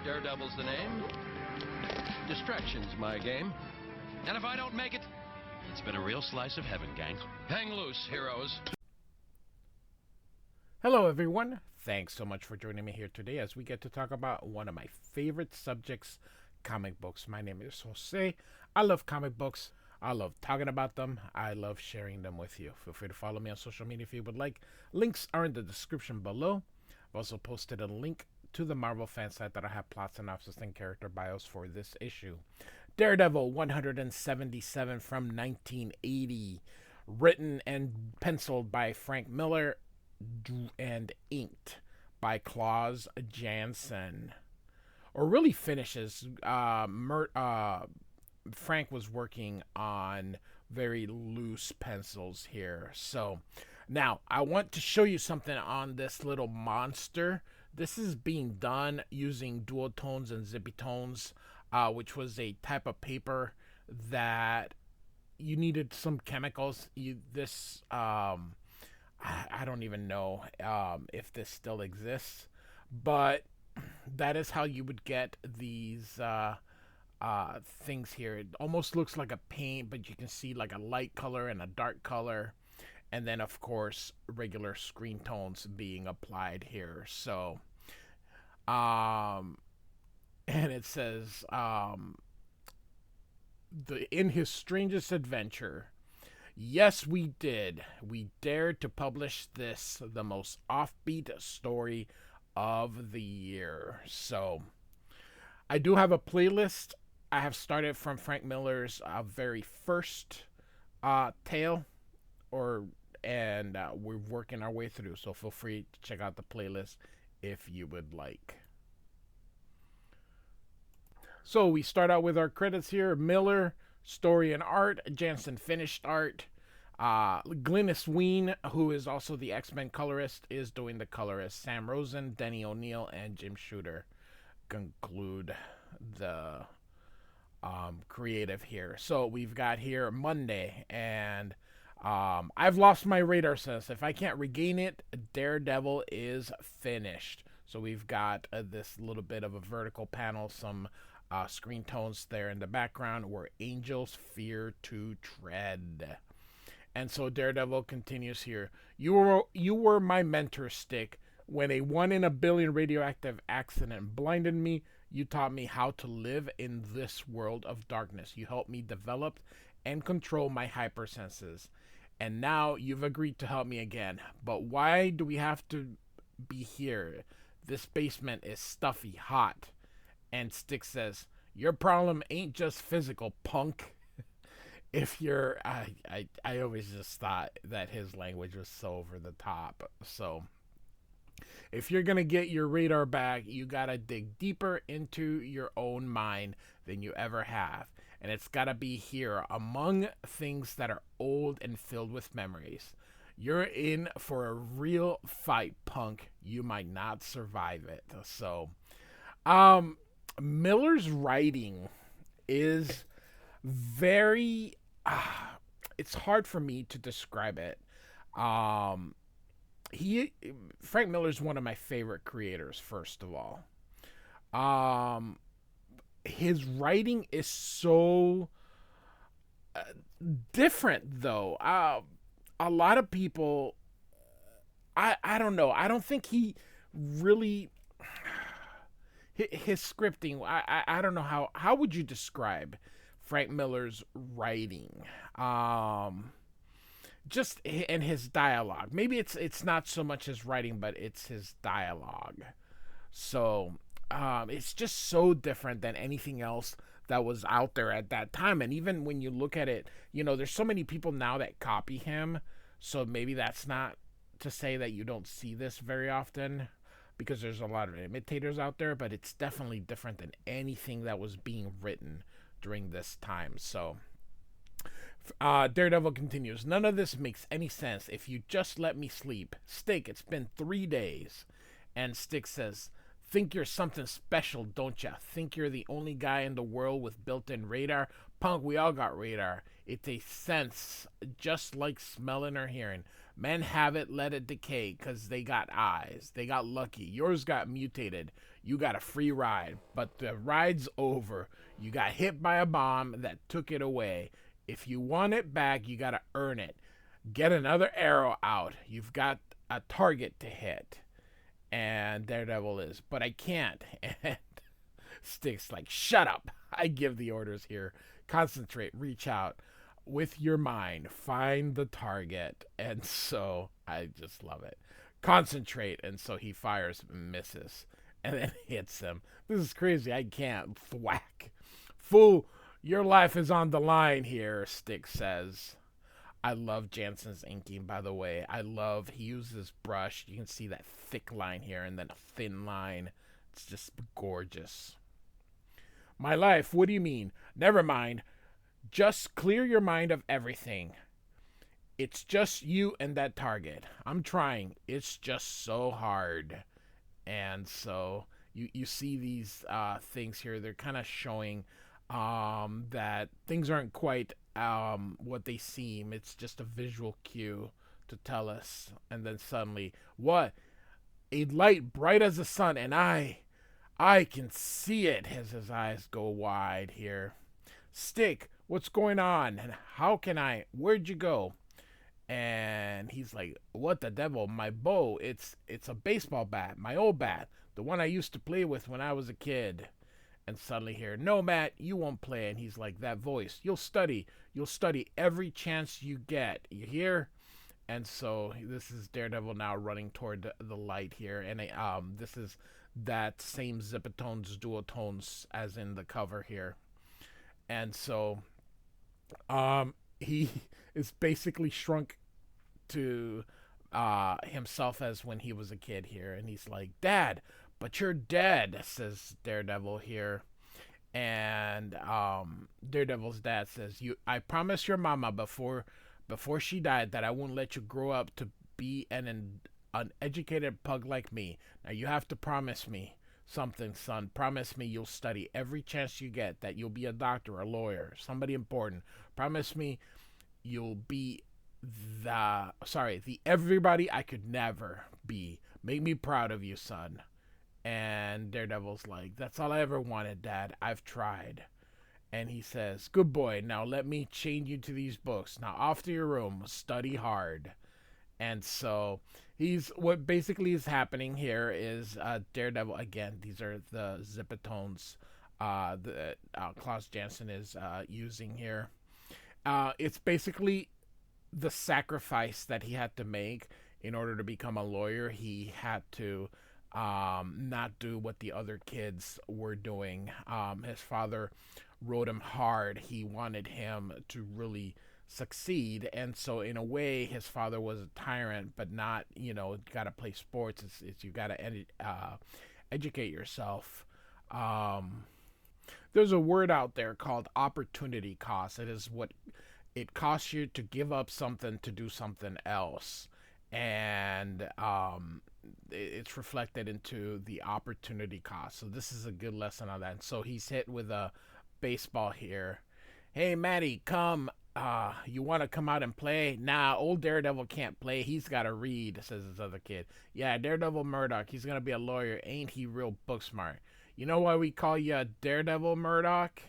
Daredevil's the name. Distraction's my game. And if I don't make it, it's been a real slice of heaven, gang. Hang loose, heroes. Hello, everyone. Thanks so much for joining me here today as we get to talk about one of my favorite subjects, comic books. My name is Jose. I love comic books. I love talking about them. I love sharing them with you. Feel free to follow me on social media if you would like. Links are in the description below. I've also posted a link to the Marvel fan site that I have plot synopsis and character bios for this issue. Daredevil 177 from 1980. Written and penciled by Frank Miller and inked by Klaus Janson. Or really finishes. Frank was working on very loose pencils here. So now I want to show you something on this little monster. This is being done using dual tones and zippy tones, which was a type of paper that you needed some chemicals. I don't even know if this still exists, but that is how you would get these things here. It almost looks like a paint, but you can see like a light color and a dark color, and then of course regular screen tones being applied here. So and it says in his strangest adventure, yes, we did. We dared to publish this, the most offbeat story of the year. So I do have a playlist. I have started from Frank Miller's very first tale, and we're working our way through. So feel free to check out the playlist if you would like. So we start out with our credits here. Miller, story and art. Janson, finished art. Glynis Wein, who is also the X-Men colorist, is doing the colorist. Sam Rosen, Denny O'Neil, and Jim Shooter conclude the creative here. So we've got here Monday, and I've lost my radar sense. If I can't regain it, Daredevil is finished. So we've got this little bit of a vertical panel, some screen tones there in the background, where angels fear to tread. And so Daredevil continues here. You were my mentor, Stick. When a 1 in a billion radioactive accident blinded me, you taught me how to live in this world of darkness. You helped me develop and control my hypersenses. And now you've agreed to help me again. But why do we have to be here? This basement is stuffy, hot. And Stick says, your problem ain't just physical, punk. If you're, I always just thought that his language was so over the top. So if you're going to get your radar back, you got to dig deeper into your own mind than you ever have. And it's got to be here among things that are old and filled with memories. You're in for a real fight, punk. You might not survive it. So, Miller's writing is very, it's hard for me to describe it. Frank Miller's one of my favorite creators, first of all. His writing is so different, though. A lot of people, I don't know. I don't think he really, his scripting, I don't know how would you describe Frank Miller's writing? Just in his dialogue. Maybe it's not so much his writing, but it's his dialogue. So it's just so different than anything else that was out there at that time. And even when you look at it, there's so many people now that copy him. So maybe that's not to say that you don't see this very often, because there's a lot of imitators out there, but it's definitely different than anything that was being written during this time. So Daredevil continues. None of this makes any sense if you just let me sleep. Stick, it's been 3 days. And Stick says, think you're something special, don't ya? Think you're the only guy in the world with built-in radar? Punk, we all got radar. It's a sense, just like smelling or hearing. Men have it, let it decay, 'cause they got eyes. They got lucky. Yours got mutated. You got a free ride, but the ride's over. You got hit by a bomb that took it away. If you want it back, you gotta earn it. Get another arrow out. You've got a target to hit. And Daredevil is, but I can't. And Stick's like, shut up. I give the orders here. Concentrate, reach out with your mind, find the target. And so I just love it. Concentrate. And so he fires, misses, and then hits him. This is crazy. I can't. Thwack. Fool, your life is on the line here, Stick says. I love Janson's inking, by the way. I love, he uses brush. You can see that thick line here and then a thin line. It's just gorgeous. My life, what do you mean? Never mind. Just clear your mind of everything. It's just you and that target. I'm trying. It's just so hard. And so you see these things here. They're kind of showing that things aren't quite what they seem. It's just a visual cue to tell us. And then suddenly, what? A light bright as the sun, and I can see it as his eyes go wide here. Stick, what's going on? And how can I? Where'd you go? And he's like, what the devil? My bow, it's a baseball bat, my old bat, the one I used to play with when I was a kid. And suddenly here, no, Matt, you won't play. And he's like, that voice, you'll study every chance you get. You hear? And so this is Daredevil now running toward the light here. And this is that same zipatones, duotones as in the cover here. And so he is basically shrunk to himself as when he was a kid here. And he's like, Dad, but you're dead, says Daredevil here. And Daredevil's dad says, I promised your mama before she died that I wouldn't let you grow up to be an uneducated pug like me. Now you have to promise me something, son. Promise me you'll study every chance you get, that you'll be a doctor, a lawyer, somebody important. Promise me you'll be the everybody I could never be. Make me proud of you, son. And Daredevil's like, that's all I ever wanted, Dad. I've tried. And he says, good boy. Now let me chain you to these books. Now off to your room. Study hard. And so what basically is happening here is Daredevil, again, these are the zipatones that Klaus Janson is using here. It's basically the sacrifice that he had to make in order to become a lawyer. He had to not do what the other kids were doing. His father rode him hard. He wanted him to really succeed, and so in a way his father was a tyrant, but not, gotta play sports. It's you gotta educate yourself. There's a word out there called opportunity cost. It is what it costs you to give up something to do something else, and it's reflected into the opportunity cost. So this is a good lesson on that. And so he's hit with a baseball here. Hey, Matty, come. You want to come out and play? Nah, old Daredevil can't play. He's got to read, says this other kid. Yeah, Daredevil Murdoch. He's going to be a lawyer. Ain't he real book smart? You know why we call you Daredevil Murdoch?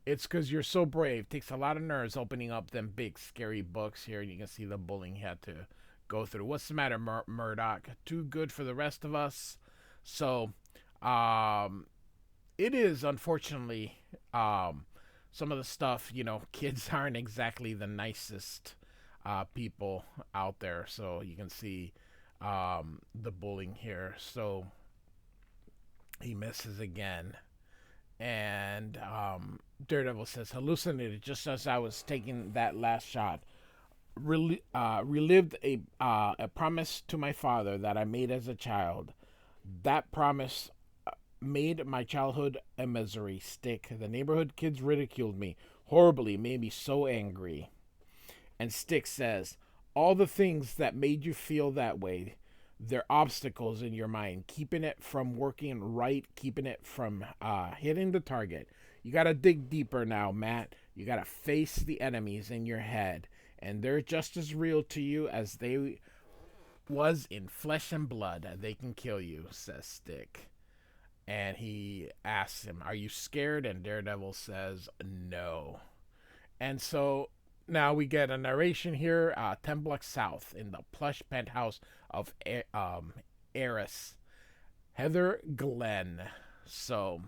It's because you're so brave. Takes a lot of nerves opening up them big, scary books here. And you can see the bullying he had to go through. What's the matter, Murdoch? Too good for the rest of us? So, it is, unfortunately, some of the stuff, kids aren't exactly the nicest people out there. So you can see the bullying here. So he misses again. And Daredevil says, hallucinated just as I was taking that last shot. Relived a promise to my father that I made as a child. That promise made my childhood a misery. Stick. The neighborhood kids ridiculed me horribly, made me so angry. And Stick says, all the things that made you feel that way, they're obstacles in your mind, keeping it from working right, keeping it from hitting the target. You got to dig deeper now, Matt. You got to face the enemies in your head and they're just as real to you as they was in flesh and blood. They can kill you, says Stick. And he asks him, are you scared? And Daredevil says, no. And so now we get a narration here, 10 blocks south in the plush penthouse of heiress Heather Glenn. So,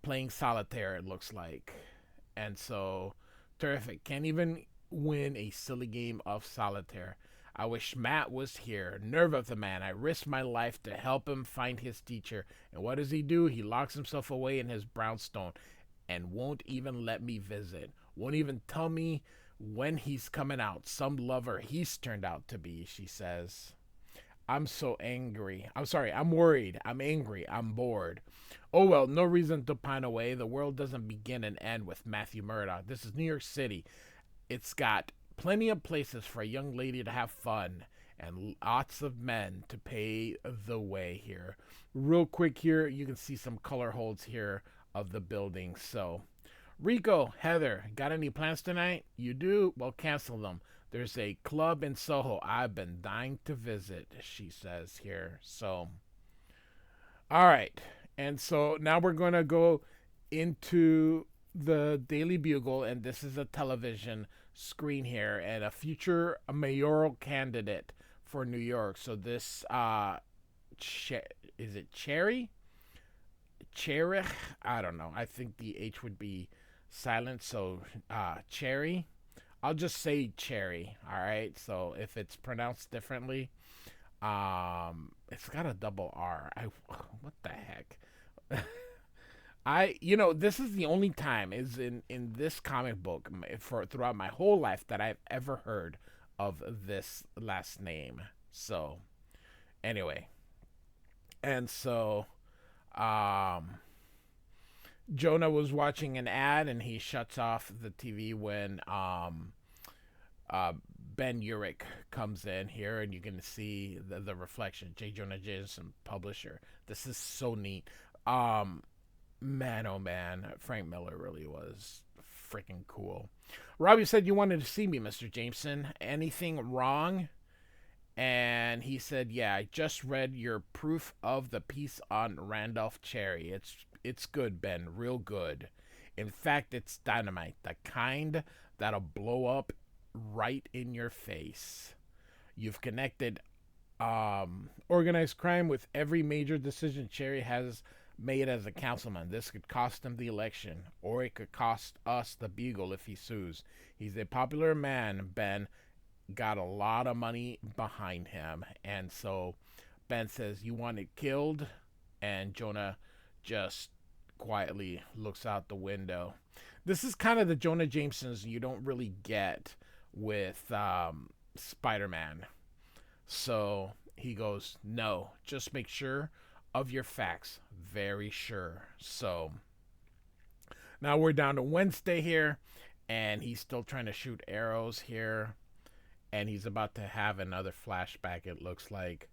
playing solitaire, it looks like. And so, terrific. Can't even win a silly game of solitaire. I wish Matt was here. Nerve of the man. I risked my life to help him find his teacher. And what does he do? He locks himself away in his brownstone and won't even let me visit. Won't even tell me when he's coming out. Some lover he's turned out to be, she says. I'm so angry. I'm sorry, I'm worried. I'm angry. I'm bored. Oh well, no reason to pine away. The world doesn't begin and end with Matthew Murdoch. This is New York City. It's got plenty of places for a young lady to have fun and lots of men to pay the way here. Real quick here, you can see some color holds here of the building. So, Rico, Heather, got any plans tonight? You do? Well, cancel them. There's a club in Soho I've been dying to visit, she says here. So, all right. And so now we're going to go into the Daily Bugle, and this is a television screen here, and a future mayoral candidate for New York. So this, is it Cherry? Cherry? I don't know. I think the H would be silent, so Cherry. I'll just say Cherry, all right? So if it's pronounced differently, it's got a double R. What the heck? This is the only time is in this comic book for throughout my whole life that I've ever heard of this last name. So, anyway. And so, Jonah was watching an ad and he shuts off the TV when Ben Urich comes in here, and you can see the reflection. J. Jonah Jameson, publisher. This is so neat. Man, oh man, Frank Miller really was freaking cool. Robbie said, you wanted to see me, Mr. Jameson. Anything wrong? And he said, yeah, I just read your proof of the piece on Randolph Cherry. It's good, Ben, real good. In fact, it's dynamite, the kind that'll blow up right in your face. You've connected organized crime with every major decision Cherry has made as a councilman. This could cost him the election, or it could cost us the Bugle if he sues. He's a popular man, Ben. Got a lot of money behind him. And so Ben says, you want it killed? And Jonah just quietly looks out the window. This is kind of the Jonah Jamesons you don't really get with Spider-Man. So he goes, no, just make sure of your facts. Very sure. So now we're down to Wednesday here, and he's still trying to shoot arrows here, and he's about to have another flashback, it looks like.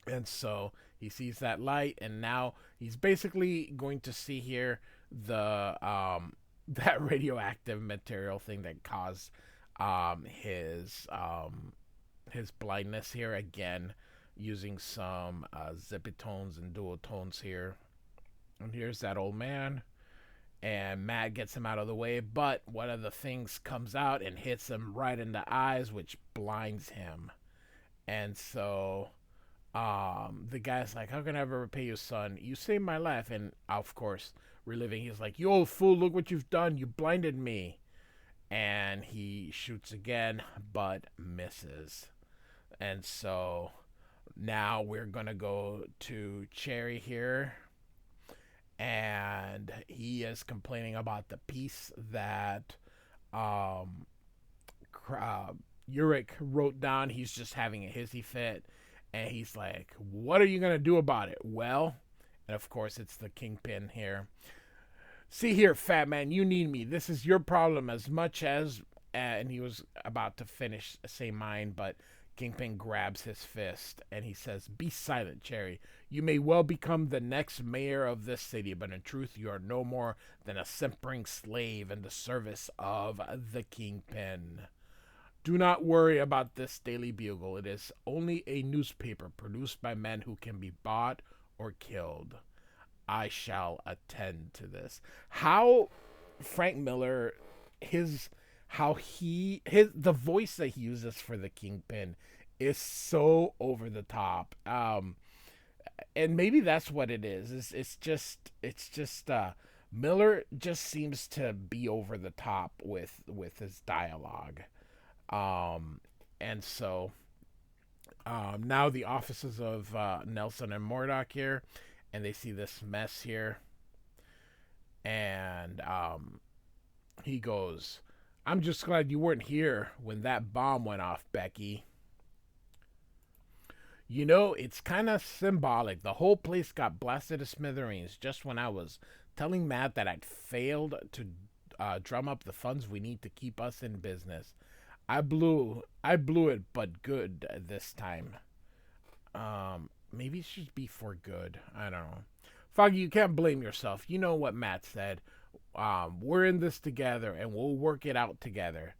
And so he sees that light, and now he's basically going to see here the that radioactive material thing that caused his blindness here, again using some zipitones and duotones here. And here's that old man, and Matt gets him out of the way, but one of the things comes out and hits him right in the eyes, which blinds him. And so the guy's like, how can I ever repay you, son? You saved my life. And of course, reliving, he's like, you old fool, look what you've done. You blinded me. And he shoots again, but misses. And so now we're going to go to Cherry here. And he is complaining about the piece that Urich wrote down. He's just having a hissy fit. And he's like, what are you going to do about it? Well, and of course, it's the Kingpin here. See here, fat man, you need me. This is your problem as much as... and he was about to finish, say mine, but Kingpin grabs his fist and he says, be silent, Cherry. You may well become the next mayor of this city, but in truth, you are no more than a simpering slave in the service of the Kingpin. Do not worry about this Daily Bugle. It is only a newspaper produced by men who can be bought or killed. I shall attend to this. How Frank Miller, the voice that he uses for the Kingpin is so over the top. And maybe that's what it is. It's just Miller just seems to be over the top with his dialogue. And so now the offices of Nelson and Murdoch here, and they see this mess here, and he goes, "I'm just glad you weren't here when that bomb went off, Becky. You know, it's kind of symbolic. The whole place got blasted to smithereens just when I was telling Matt that I'd failed to drum up the funds we need to keep us in business. I blew it, but good this time. Maybe it should be for good. I don't know. Foggy, you can't blame yourself. You know what Matt said. We're in this together, and we'll work it out together.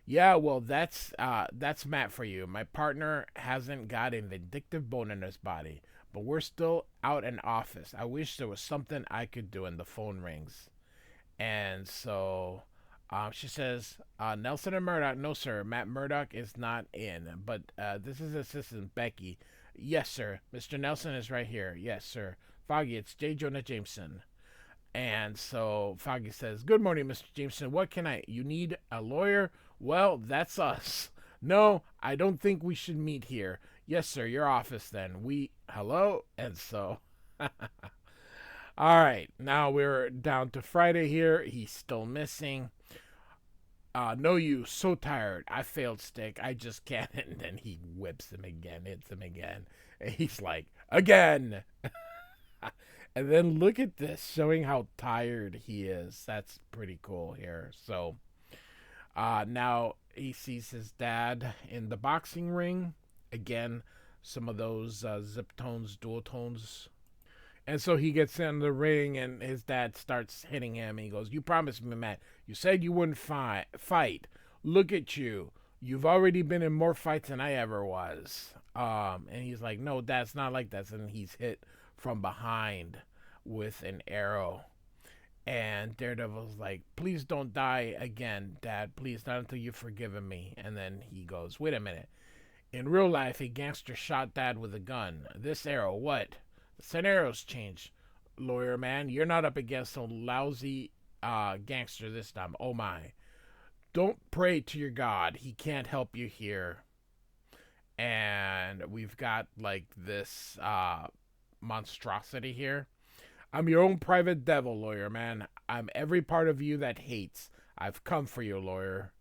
Yeah, well, that's Matt for you. My partner hasn't got a vindictive bone in his body, but we're still out in office. I wish there was something I could do." And the phone rings, and so she says, "Nelson and Murdoch, no sir, Matt Murdoch is not in, but this is Assistant Becky. Yes, sir. Mr. Nelson is right here. Yes, sir. Foggy, it's J. Jonah Jameson." And so Foggy says, "Good morning, Mr. Jameson. What can you need a lawyer? Well, that's us. No, I don't think we should meet here. Yes, sir, your office then. Hello?" And so, all right, now we're down to Friday here. He's still missing. "No use, so tired. I failed, Stick. I just can't." And then he whips him again, hits him again. And he's like, "Again." And then look at this, showing how tired he is. That's pretty cool here. So now he sees his dad in the boxing ring. Again, some of those zip tones, dual tones. And so he gets in the ring, and his dad starts hitting him. And he goes, "You promised me, Matt. You said you wouldn't fight. Look at you. You've already been in more fights than I ever was." And he's like, "No, Dad, it's not like that." And he's hit from behind with an arrow. And Daredevil's like, "Please don't die again, Dad. Please, not until you've forgiven me." And then he goes, "Wait a minute. In real life, a gangster shot Dad with a gun. This arrow, what? The scenario's changed. Lawyer man, you're not up against a lousy gangster this time. Oh my. Don't pray to your God. He can't help you here." And we've got like this monstrosity here. "I'm your own private devil, lawyer man. I'm every part of you that hates. I've come for you, lawyer.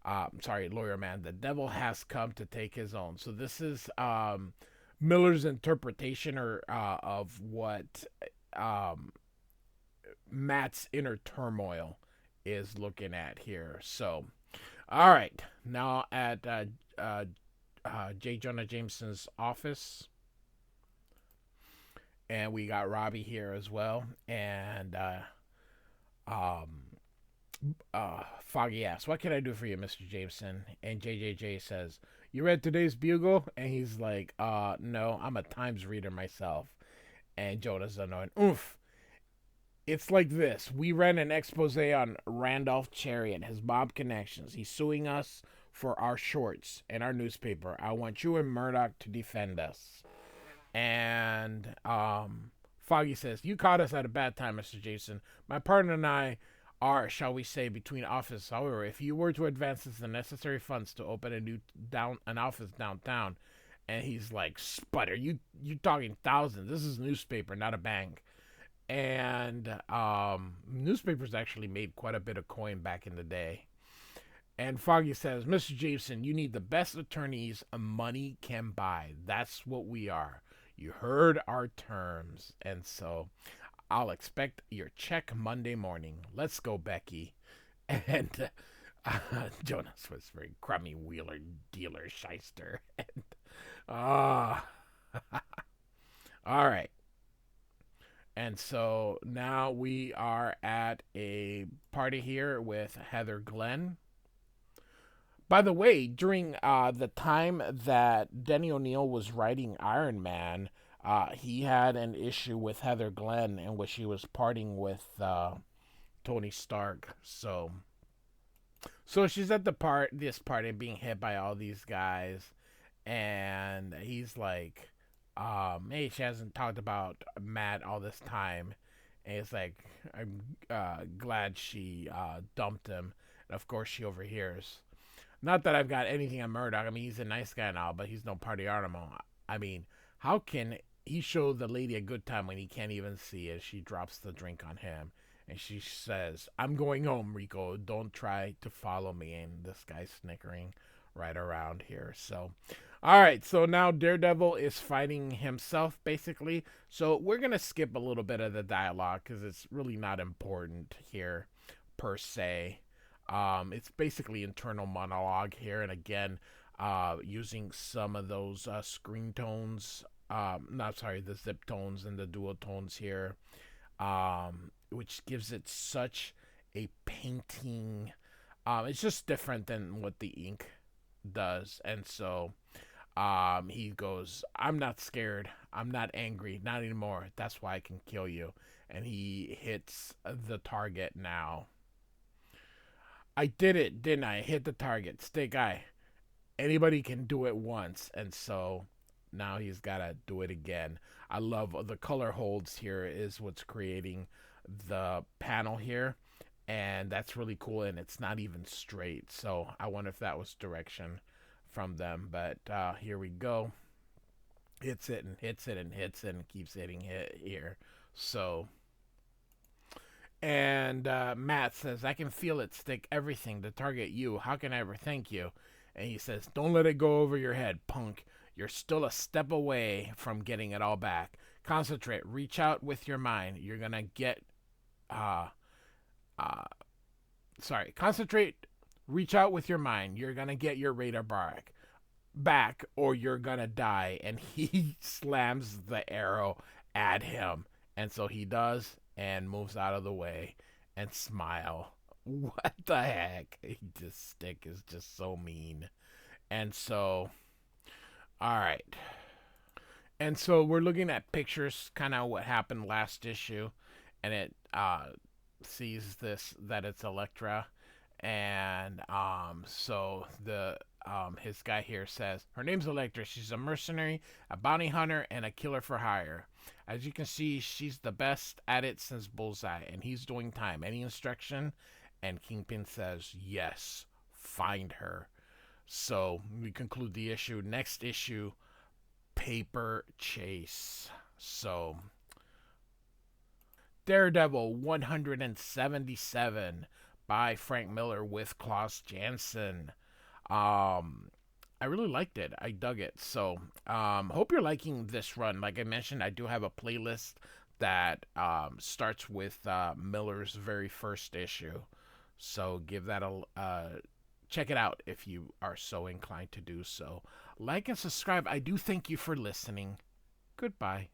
Lawyer man. The devil has come to take his own." So this is Miller's interpretation of what Matt's inner turmoil is looking at here. So, all right, now at J. Jonah Jameson's office, and we got Robbie here as well, and Foggy asks, "What can I do for you, Mr. Jameson?" And JJJ says, "You read today's Bugle?" And he's like, "No, I'm a Times reader myself." And Jonah's annoyed. "Oof. It's like this. We ran an expose on Randolph Cherry and his mob connections. He's suing us for our shorts and our newspaper. I want you and Murdoch to defend us." And Foggy says, "You caught us at a bad time, Mr. Jason. My partner and I are, shall we say, between offices. However, if you were to advance us the necessary funds to open an office downtown," and he's like, "Sputter, you talking thousands. This is a newspaper, not a bank." And newspapers actually made quite a bit of coin back in the day. And Foggy says, "Mr. Jameson, you need the best attorneys money can buy. That's what we are. You heard our terms. And so I'll expect your check Monday morning. Let's go, Becky." And Jonas was very crummy wheeler dealer shyster. And all right. And so now we are at a party here with Heather Glenn. By the way, during the time that Denny O'Neil was writing Iron Man, he had an issue with Heather Glenn in which he was parting with Tony Stark. So she's at this party being hit by all these guys, and he's like, hey, she hasn't talked about Matt all this time. And it's like, I'm glad she dumped him. And of course, she overhears. Not that I've got anything on Murdoch. I mean, he's a nice guy and all, but he's no party animal. I mean, how can he show the lady a good time when he can't even see it? She drops the drink on him. And she says, I'm going home, Rico. Don't try to follow me. And this guy's snickering right around here. So, all right. So now Daredevil is fighting himself, basically. So we're going to skip a little bit of the dialogue because it's really not important here, per se. It's basically internal monologue here. And again, using some of those screen tones. The zip tones and the dual tones here. Which gives it such a painting. It's just different than what the ink does. And so he goes, I'm not scared. I'm not angry. Not anymore. That's why I can kill you. And he hits the target now. I did it, didn't I? Hit the target. Stick Eye. Anybody can do it once. And so now he's got to do it again. I love the color holds here is what's creating the panel here. And that's really cool. And it's not even straight. So I wonder if that was direction from them. But here we go. Hits it and hits it and hits it and keeps hitting it here. So... And Matt says, I can feel it, Stick, everything to target you. How can I ever thank you? And he says, don't let it go over your head, punk. You're still a step away from getting it all back. Concentrate. Reach out with your mind. You're going to get... Concentrate. Reach out with your mind. You're going to get your radar back or you're going to die. And he slams the arrow at him. And so he does... and moves out of the way and smile. What the heck? This Stick is just so mean. And so, all right. And so we're looking at pictures, kind of what happened last issue. And it sees that it's Elektra. And so his guy here says, her name's Elektra. She's a mercenary, a bounty hunter, and a killer for hire. As you can see, she's the best at it since Bullseye, and he's doing time. Any instruction? And Kingpin says, yes, find her. So we conclude the issue. Next issue, Paper Chase. So, Daredevil 177 by Frank Miller with Klaus Janson. I really liked it. I dug it. So, hope you're liking this run. Like I mentioned, I do have a playlist that starts with Miller's very first issue. So, give that check it out if you are so inclined to do so. Like and subscribe. I do thank you for listening. Goodbye.